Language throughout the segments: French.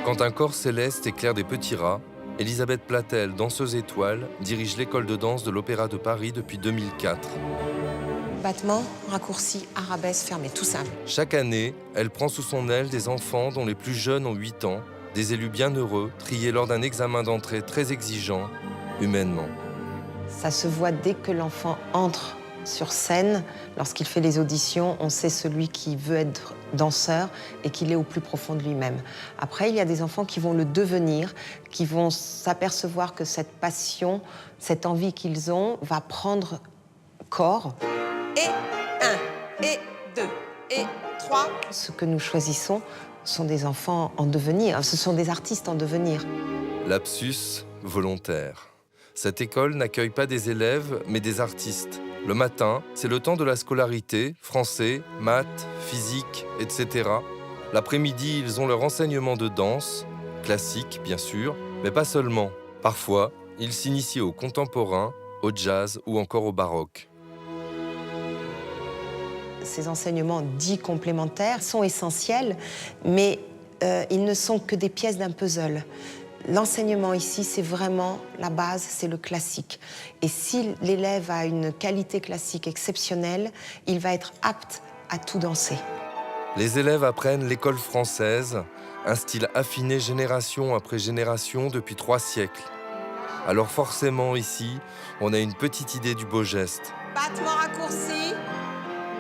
Quand un corps céleste éclaire des petits rats, Elisabeth Platel, danseuse étoile, dirige l'école de danse de l'Opéra de Paris depuis 2004. Battement, raccourci, arabesque, fermé, tout simple. Chaque année, elle prend sous son aile des enfants dont les plus jeunes ont 8 ans, des élus bienheureux, triés lors d'un examen d'entrée très exigeant, humainement. Ça se voit dès que l'enfant entre sur scène. Lorsqu'il fait les auditions, on sait celui qui veut être danseur et qu'il est au plus profond de lui-même. Après, il y a des enfants qui vont le devenir, qui vont s'apercevoir que cette passion, cette envie qu'ils ont, va prendre corps. Et 1, et 2, et 3. Ce que nous choisissons sont des enfants en devenir, ce sont des artistes en devenir. Lapsus volontaire. Cette école n'accueille pas des élèves, mais des artistes. Le matin, c'est le temps de la scolarité, français, maths, physique, etc. L'après-midi, ils ont leur enseignement de danse, classique bien sûr, mais pas seulement. Parfois, ils s'initient au contemporain, au jazz ou encore au baroque. Ces enseignements dits complémentaires sont essentiels, mais ils ne sont que des pièces d'un puzzle. L'enseignement ici, c'est vraiment la base, c'est le classique. Et si l'élève a une qualité classique exceptionnelle, il va être apte à tout danser. Les élèves apprennent l'école française, un style affiné génération après génération depuis 3 siècles. Alors forcément, ici, on a une petite idée du beau geste. Battement raccourci,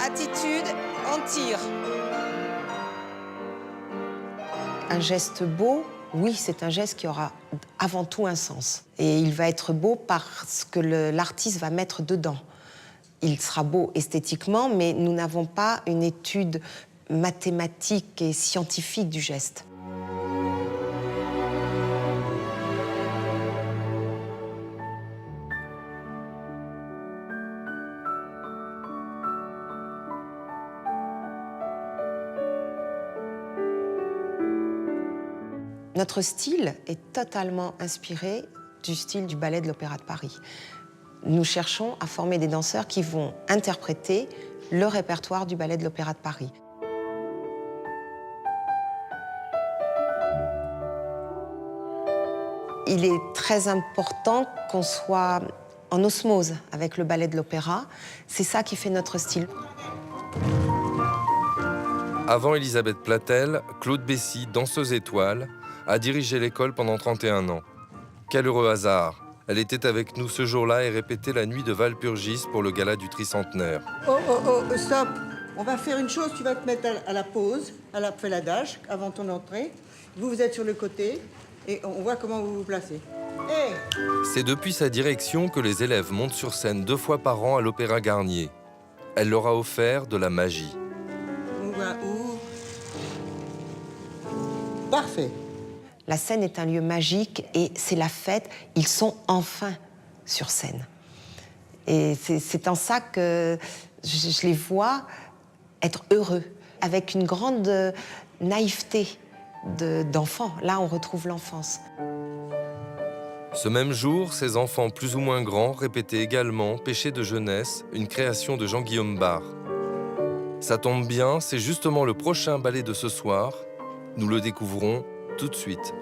attitude, on tire. Un geste beau, oui, c'est un geste qui aura avant tout un sens. Et il va être beau parce que l'artiste va mettre dedans. Il sera beau esthétiquement, mais nous n'avons pas une étude mathématique et scientifique du geste. Notre style est totalement inspiré du style du ballet de l'Opéra de Paris. Nous cherchons à former des danseurs qui vont interpréter le répertoire du ballet de l'Opéra de Paris. Il est très important qu'on soit en osmose avec le ballet de l'opéra. C'est ça qui fait notre style. Avant Elisabeth Platel, Claude Bessy, danseuse étoile, a dirigé l'école pendant 31 ans. Quel heureux hasard! Elle était avec nous ce jour-là et répétait la nuit de Walpurgis pour le gala du tricentenaire. Oh, stop! On va faire une chose, tu vas te mettre à la pause, à la l'adage, avant ton entrée. Vous êtes sur le côté et on voit comment vous vous placez. Hey! C'est depuis sa direction que les élèves montent sur scène 2 fois par an à l'Opéra Garnier. Elle leur a offert de la magie. On va où? Parfait. La scène est un lieu magique et c'est la fête. Ils sont enfin sur scène. Et c'est en ça que je les vois être heureux, avec une grande naïveté d'enfants. Là, on retrouve l'enfance. Ce même jour, ces enfants plus ou moins grands répétaient également Péché de jeunesse, une création de Jean-Guillaume Barre. Ça tombe bien, c'est justement le prochain ballet de ce soir. Nous le découvrons tout de suite.